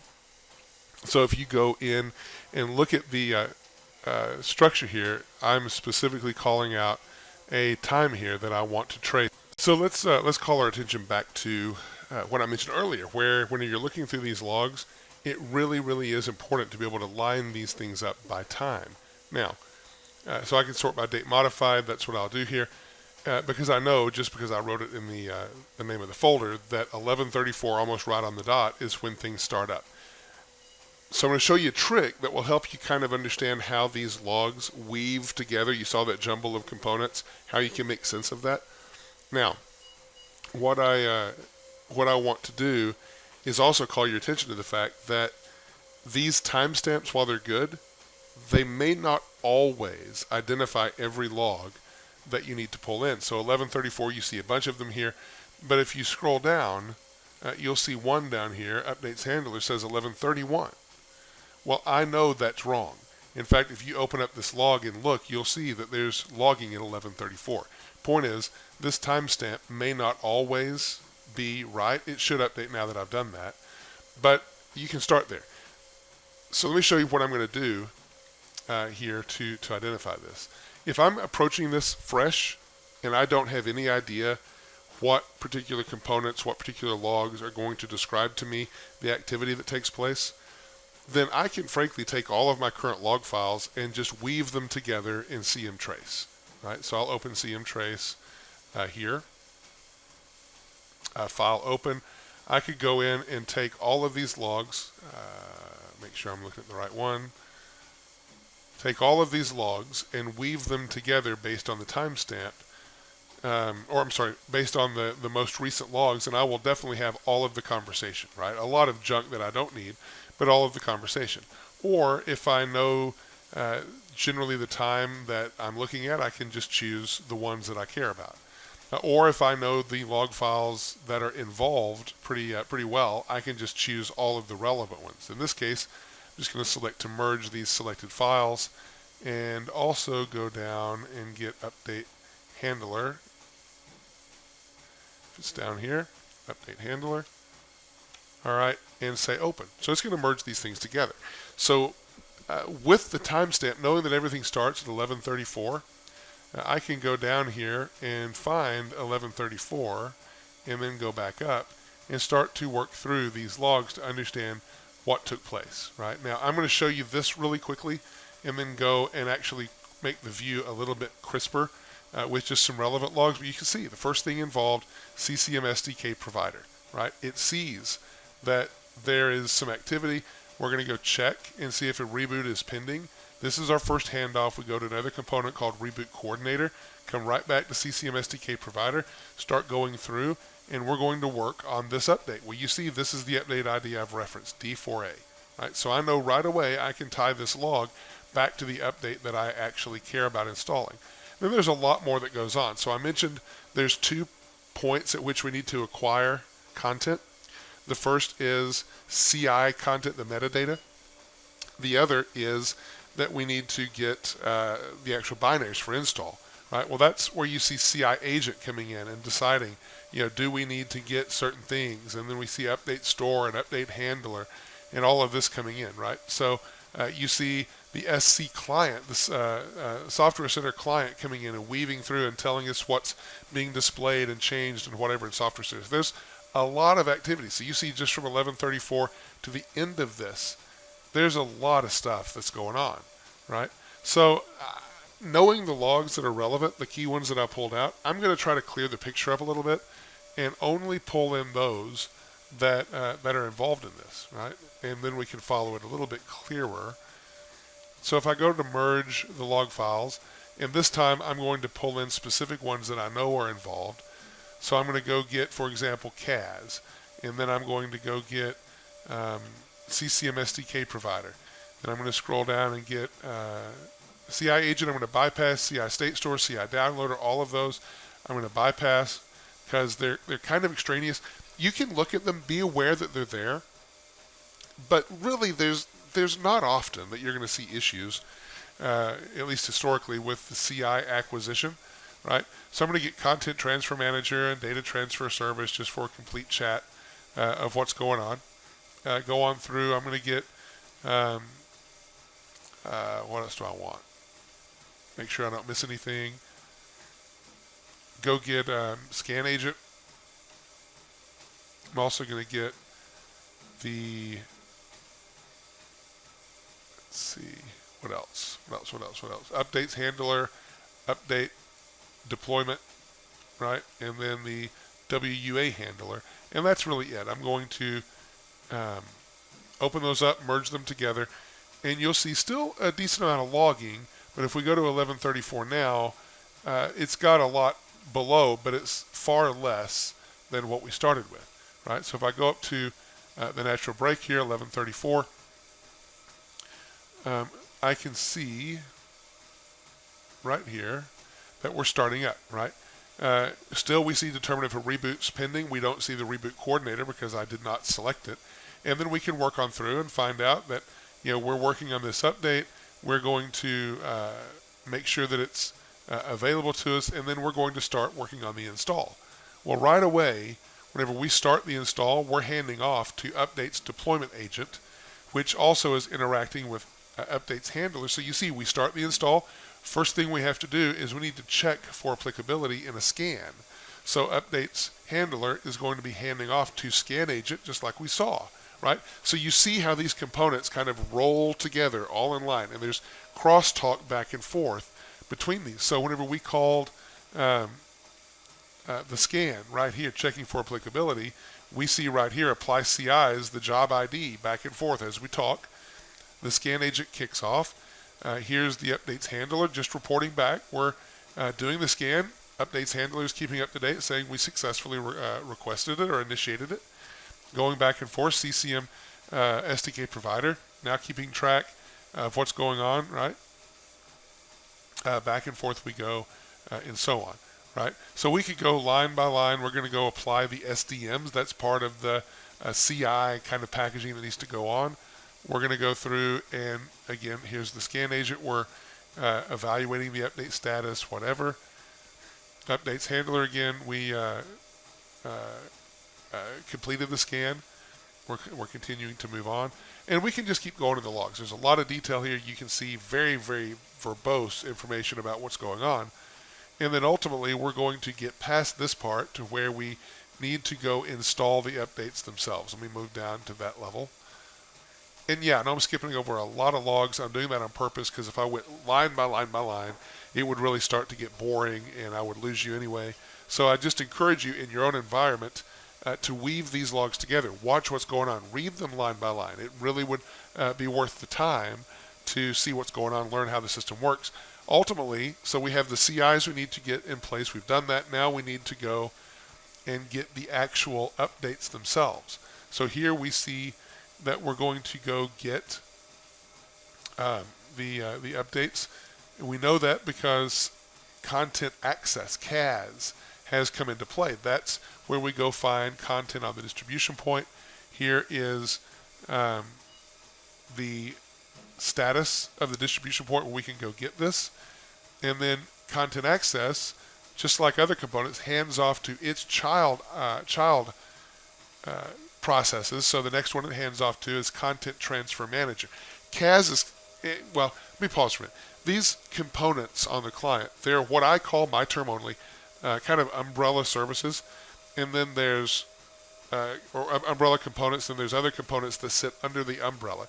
So if you go in and look at the structure here, I'm specifically calling out a time here that I want to trace. So let's call our attention back to what I mentioned earlier, where when you're looking through these logs, it really is important to be able to line these things up by time. Now, So I can sort by date modified. That's what I'll do here. Because I know, just because I wrote it in the name of the folder, that 1134, almost right on the dot, is when things start up. So I'm going to show you a trick that will help you kind of understand how these logs weave together. You saw that jumble of components, how you can make sense of that. Now, what I want to do is also call your attention to the fact that these timestamps, while they're good, they may not always identify every log that you need to pull in. So 1134, you see a bunch of them here, but if you scroll down, you'll see one down here, updates handler says 1131. Well, I know that's wrong. In fact, if you open up this log and look, you'll see that there's logging at 1134. Point is, this timestamp may not always be right. It should update now that I've done that, but you can start there. So let me show you what I'm going to do here to identify this. If I'm approaching this fresh and I don't have any idea what particular components, what particular logs are going to describe to me the activity that takes place, then I can frankly take all of my current log files and just weave them together in CMtrace. Right? So I'll open CMtrace here. File open. I could go in and take all of these logs, make sure I'm looking at the right one, take all of these logs and weave them together based on the timestamp, based on the most recent logs, and I will definitely have all of the conversation, right? A lot of junk that I don't need, but all of the conversation. Or if I know generally the time that I'm looking at, I can just choose the ones that I care about. Or if I know the log files that are involved pretty well, I can just choose all of the relevant ones. In this case, I'm just going to select to merge these selected files and also go down and get update handler. It's down here, update handler. All right, and say open. So it's going to merge these things together. So with the timestamp, knowing that everything starts at 1134, I can go down here and find 1134 and then go back up and start to work through these logs to understand what took place. Right now, I'm going to show you this really quickly and then go and actually make the view a little bit crisper with just some relevant logs. But you can see the first thing involved, CCM SDK provider. Right? It sees that there is some activity. We're going to go check and see if a reboot is pending. This is our first handoff. We go to another component called reboot coordinator, come right back to CCM SDK provider, start going through, and we're going to work on this update. Well, you see this is the update ID I've referenced, D4A. Right? So I know right away I can tie this log back to the update that I actually care about installing. Then there's a lot more that goes on. So I mentioned there's 2 points at which we need to acquire content. The first is CI content, the metadata. The other is that we need to get the actual binaries for install. Right? Well, that's where you see CI agent coming in and deciding, do we need to get certain things? And then we see update store and update handler and all of this coming in, right? So you see the SC client, this software center client coming in and weaving through and telling us what's being displayed and changed and whatever in software center. There's a lot of activity. So you see just from 1134 to the end of this, there's a lot of stuff that's going on, right? So knowing the logs that are relevant, the key ones that I pulled out, I'm going to try to clear the picture up a little bit and only pull in those that are involved in this, right? And then we can follow it a little bit clearer. So if I go to merge the log files, and this time I'm going to pull in specific ones that I know are involved. So I'm going to go get, for example, CAS, and then I'm going to go get CCM SDK provider. Then I'm going to scroll down and get CI agent. I'm going to bypass CI state store, CI downloader, all of those. I'm going to bypass because they're kind of extraneous. You can look at them, be aware that they're there, but really there's not often that you're going to see issues, at least historically, with the CI acquisition, right? So I'm going to get content transfer manager and data transfer service just for a complete chat of what's going on. Go on through. I'm going to get, what else do I want? Make sure I don't miss anything. Go get scan agent. I'm also going to get the, let's see, What else? What else? What else? What else? Updates handler, update deployment, right? And then the WUA handler. And that's really it. I'm going to open those up, merge them together, and you'll see still a decent amount of logging. But if we go to 1134 now, it's got a lot below, but it's far less than what we started with, right? So if I go up to the natural break here, 1134, I can see right here that we're starting up, right? Still, we see determinative of reboots pending. We don't see the reboot coordinator because I did not select it. And then we can work on through and find out that, we're working on this update. We're going to make sure that it's available to us, and then we're going to start working on the install. Well, right away, whenever we start the install, we're handing off to updates deployment agent, which also is interacting with updates handler. So you see, we start the install. First thing we have to do is we need to check for applicability in a scan. So updates handler is going to be handing off to scan agent, just like we saw, right? So you see how these components kind of roll together all in line, and there's crosstalk back and forth between these. So whenever we called the scan right here, checking for applicability, we see right here apply CIs, the job ID, back and forth as we talk. The scan agent kicks off. Here's the updates handler just reporting back. We're doing the scan. Updates handler is keeping up to date, saying we successfully requested it or initiated it. Going back and forth, CCM SDK provider now keeping track of what's going on, right? Back and forth we go, and so on, right? So we could go line by line. We're going to go apply the SDMs. That's part of the CI kind of packaging that needs to go on. We're going to go through, and again, here's the scan agent. We're evaluating the update status, whatever. Updates handler, again, we completed the scan. We're continuing to move on. And we can just keep going to the logs. There's a lot of detail here. You can see very, very verbose information about what's going on. And then ultimately, we're going to get past this part to where we need to go install the updates themselves. Let me move down to that level. And yeah, I know I'm skipping over a lot of logs. I'm doing that on purpose because if I went line by line by line, it would really start to get boring and I would lose you anyway. So I just encourage you in your own environment to weave these logs together. Watch what's going on. Read them line by line. It really would be worth the time to see what's going on, learn how the system works. Ultimately, so we have the CIs we need to get in place. We've done that. Now we need to go and get the actual updates themselves. So here we see that we're going to go get the updates. And we know that because content access, CAS, has come into play. That's where we go find content on the distribution point. Here is the status of the distribution point where we can go get this. And then content access, just like other components, hands off to its child processes. So the next one it hands off to is Content Transfer Manager. CAS is, well, let me pause for a minute. These components on the client, they're what I call, my term only, kind of umbrella services. And then there's, or umbrella components, and there's other components that sit under the umbrella.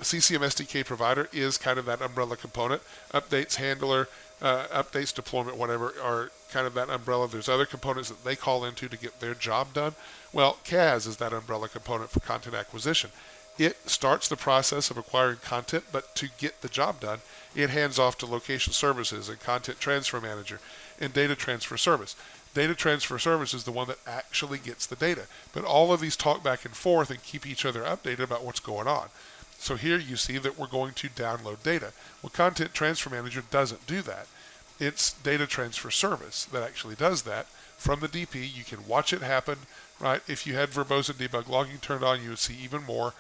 CCM SDK provider is kind of that umbrella component. Updates handler, updates deployment, whatever, are kind of that umbrella. There's other components that they call into to get their job done. Well, CAS is that umbrella component for content acquisition. It starts the process of acquiring content, but to get the job done, it hands off to location services and content transfer manager and data transfer service. Data transfer service is the one that actually gets the data. But all of these talk back and forth and keep each other updated about what's going on. So here you see that we're going to download data. Well, Content Transfer Manager doesn't do that. It's Data Transfer Service that actually does that. From the DP, you can watch it happen, right? If you had verbose and debug logging turned on, you would see even more.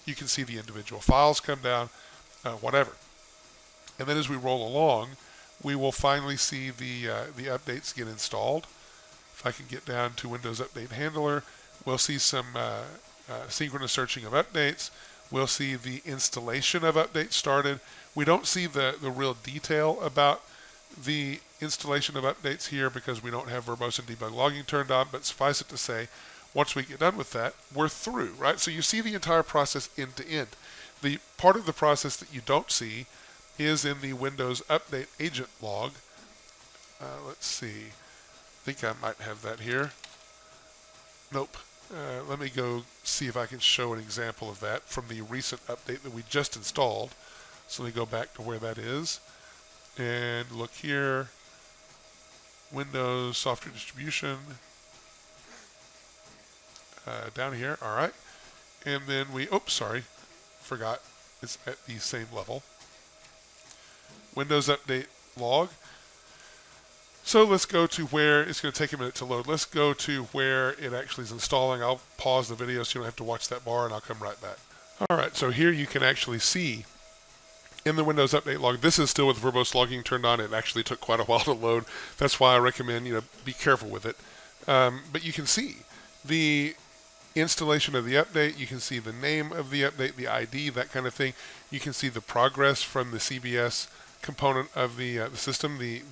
You can see the individual files come down, whatever. And then as we roll along, we will finally see the updates get installed. If I can get down to Windows Update Handler, we'll see some synchronous searching of updates. We'll see the installation of updates started. We don't see the real detail about the installation of updates here because we don't have verbose and debug logging turned on, but suffice it to say, once we get done with that, we're through, right? So you see the entire process end to end. The part of the process that you don't see is in the Windows Update Agent log. Let's see. I think I might have that here. Nope. Let me go see if I can show an example of that from the recent update that we just installed. So let me go back to where that is and look here. Windows Software Distribution. Down here. All right. And then forgot. It's at the same level. Windows Update log. So let's go to where it's going to take a minute to load. Let's go to where it actually is installing. I'll pause the video so you don't have to watch that bar, and I'll come right back. All right, so here you can actually see in the Windows Update log, this is still with verbose logging turned on. It actually took quite a while to load. That's why I recommend, be careful with it. But you can see the installation of the update. You can see the name of the update, the ID, that kind of thing. You can see the progress from the CBS component of the system. The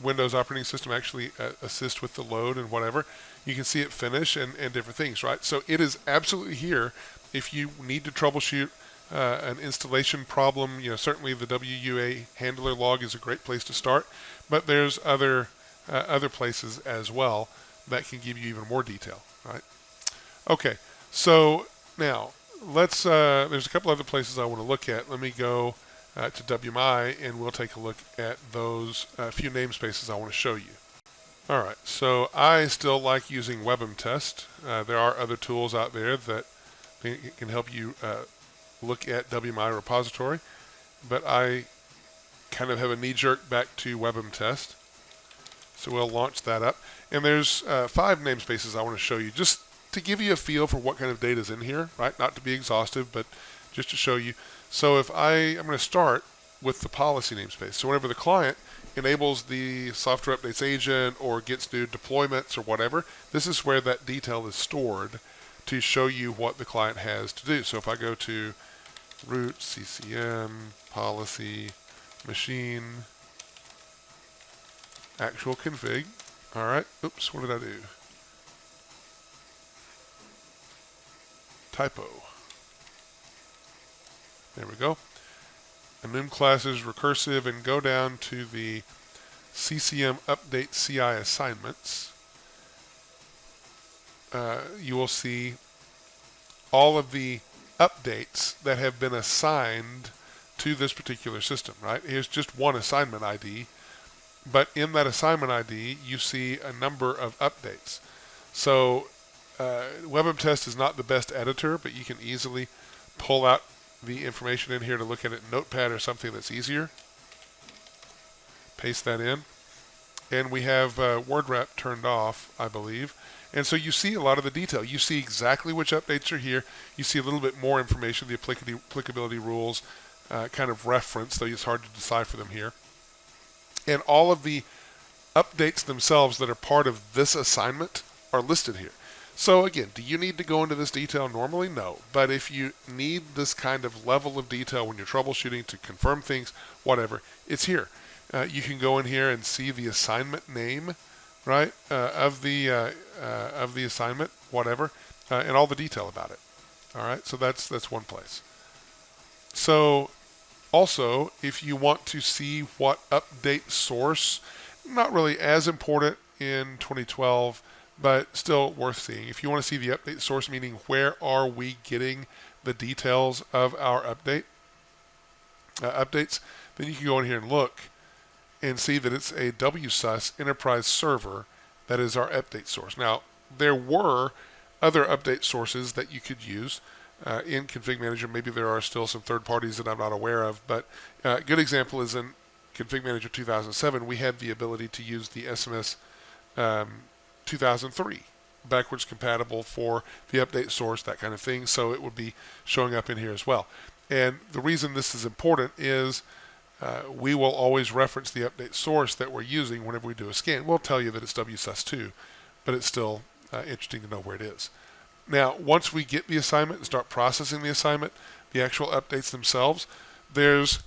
Windows operating system actually assists with the load and whatever. You can see it finish and different things, right? So it is absolutely here if you need to troubleshoot an installation problem. Certainly the WUA handler log is a great place to start, but there's other places as well that can give you even more detail, right? Okay, so now there's a couple other places I want to look at. Let me go to WMI, and we'll take a look at those few namespaces I want to show you. All right, so I still like using WebMTest. There are other tools out there that can help you look at WMI repository, but I kind of have a knee-jerk back to WebMTest. So we'll launch that up. And there's 5 namespaces I want to show you, just to give you a feel for what kind of data is in here, right? Not to be exhaustive, but just to show you. So if I'm going to start with the policy namespace. So whenever the client enables the software updates agent or gets new deployments or whatever, this is where that detail is stored to show you what the client has to do. So if I go to root CCM policy machine actual config, all right, oops, what did I do? Typo. There we go. Enum classes recursive, and go down to the CCM update CI assignments. You will see all of the updates that have been assigned to this particular system, right? Here's just one assignment ID, but in that assignment ID, you see a number of updates. So WebMTest is not the best editor, but you can easily pull out the information in here to look at it in Notepad or something that's easier. Paste that in. And we have word wrap turned off, I believe. And so you see a lot of the detail. You see exactly which updates are here. You see a little bit more information, the applicability rules, kind of reference, though it's hard to decipher them here. And all of the updates themselves that are part of this assignment are listed here. So again, do you need to go into this detail normally? No. But if you need this kind of level of detail when you're troubleshooting to confirm things, whatever, it's here. You can go in here and see the assignment name, right, of the assignment, whatever, and all the detail about it. All right, so that's one place. So also, if you want to see what update source, not really as important in 2012, but still worth seeing. If you want to see the update source, meaning where are we getting the details of our updates, then you can go in here and look and see that it's a WSUS enterprise server that is our update source. Now, there were other update sources that you could use in ConfigMgr. Maybe there are still some third parties that I'm not aware of, but a good example is in ConfigMgr 2007, we had the ability to use the SMS 2003 backwards compatible for the update source, that kind of thing, so it would be showing up in here as well. And the reason this is important is we will always reference the update source that we're using whenever we do a scan. We'll tell you that it's WSUS2, but it's still interesting to know where it is. Now, once we get the assignment and start processing the assignment, the actual updates themselves, there's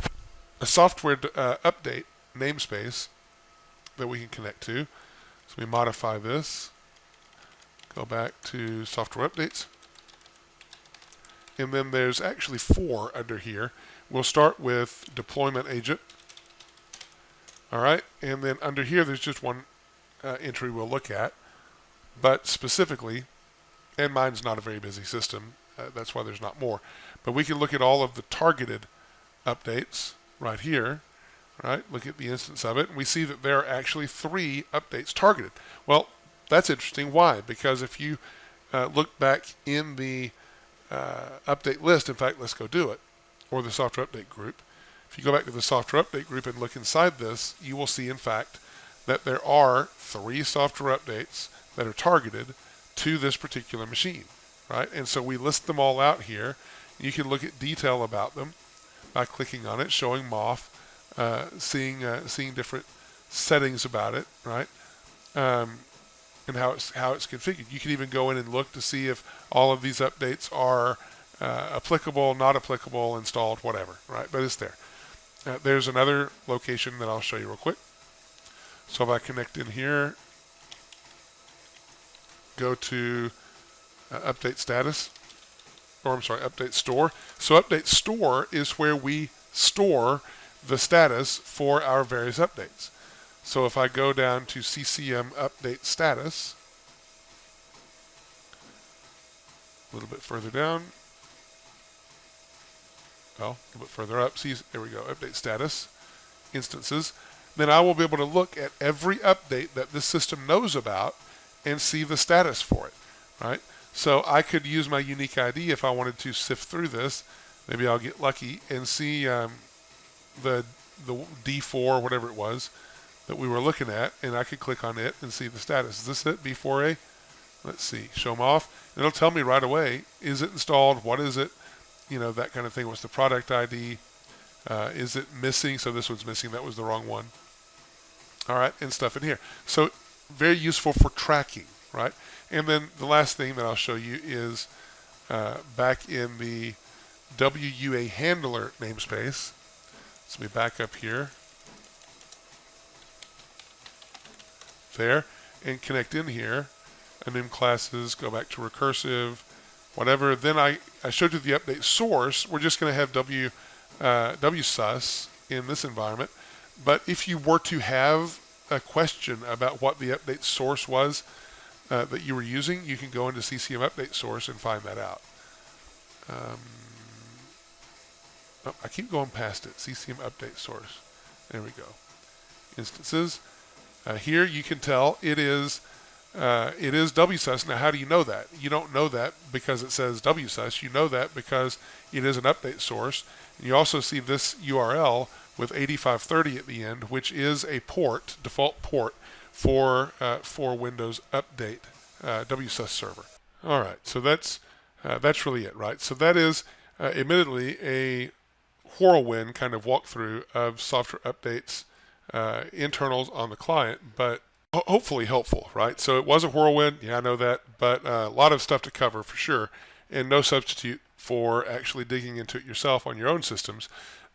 a software update namespace that we can connect to. So we modify this, go back to software updates, and then there's actually 4 under here. We'll start with deployment agent. All right, and then under here there's just one entry we'll look at, but specifically, and mine's not a very busy system, that's why there's not more, but we can look at all of the targeted updates right here. Right, look at the instance of it, and we see that there are actually 3 updates targeted. Well, that's interesting. Why? Because if you look back in the update list, in fact, let's go do it, or the software update group. If you go back to the software update group and look inside this, you will see, in fact, that there are 3 software updates that are targeted to this particular machine. Right, and so we list them all out here. You can look at detail about them by clicking on it, showing MOF. Seeing different settings about it, right, and how it's configured. You can even go in and look to see if all of these updates are applicable, not applicable, installed, whatever, right? But it's there. There's another location that I'll show you real quick. So if I connect in here, go to update status, or I'm sorry, update store. So update store is where we store the status for our various updates. So if I go down to CCM update status, a little bit further down, well, a little bit further up, see, there we go, update status, instances, then I will be able to look at every update that this system knows about and see the status for it, right? So I could use my unique ID if I wanted to sift through this. Maybe I'll get lucky and see the D4, whatever it was that we were looking at, and I could click on it and see the status. Is this it, B4A? Let's see, show them off. It'll tell me right away, is it installed, what is it, you know, that kind of thing. What's the product ID, is it missing, so this one's missing, that was the wrong one. All right, and stuff in here. So very useful for tracking, right? And then the last thing that I'll show you is back in the WUA handler namespace. So let me back up here, there, and connect in here, and then classes, go back to recursive, whatever. Then I showed you the update source. We're just going to have WSUS in this environment. But if you were to have a question about what the update source was that you were using, you can go into CCM update source and find that out. Oh, I keep going past it. CCM update source. There we go. Instances. Here you can tell it is WSUS. Now, how do you know that? You don't know that because it says WSUS. You know that because it is an update source. And you also see this URL with 8530 at the end, which is a port, default port for Windows Update WSUS server. All right, so that's really it, right? So that is admittedly a whirlwind kind of walkthrough of software updates, internals on the client, but hopefully helpful, right? So it was a whirlwind, yeah, I know that, but a lot of stuff to cover for sure, and no substitute for actually digging into it yourself on your own systems.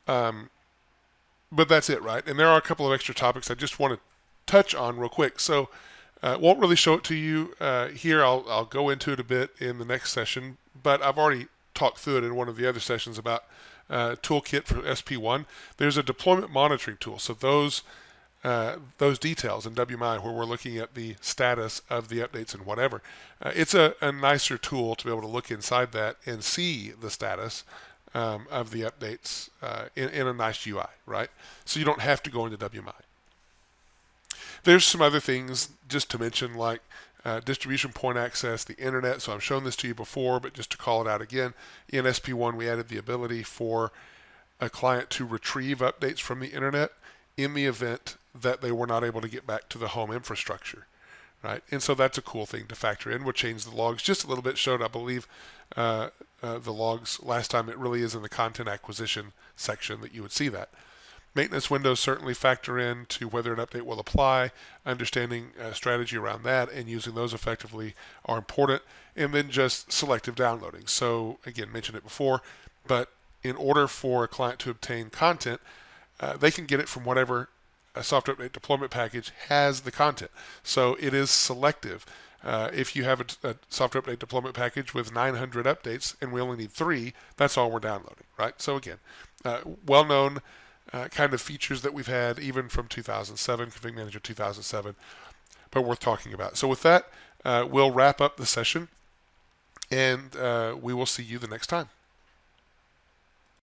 But that's it, right? And there are a couple of extra topics I just want to touch on real quick. So won't really show it to you here. I'll go into it a bit in the next session, but I've already talked through it in one of the other sessions about toolkit for SP1. There's a deployment monitoring tool. So those details in WMI where we're looking at the status of the updates and whatever, it's a nicer tool to be able to look inside that and see the status of the updates in a nice UI, right? So you don't have to go into WMI. There's some other things just to mention, like distribution point access, the internet. So I've shown this to you before, but just to call it out again, in SP1 we added the ability for a client to retrieve updates from the internet in the event that they were not able to get back to the home infrastructure, right? And so that's a cool thing to factor in. We'll change the logs just a little bit. Showed, I believe, the logs last time. It really is in the content acquisition section that you would see that. Maintenance windows certainly factor in to whether an update will apply. Understanding strategy around that and using those effectively are important. And then just selective downloading. So again, mentioned it before, but in order for a client to obtain content, they can get it from whatever a software update deployment package has the content. So it is selective. If you have a software update deployment package with 900 updates and we only need 3, that's all we're downloading, right? So again, well-known kind of features that we've had even from 2007, Config Manager 2007, but worth talking about. So with that, we'll wrap up the session, and we will see you the next time.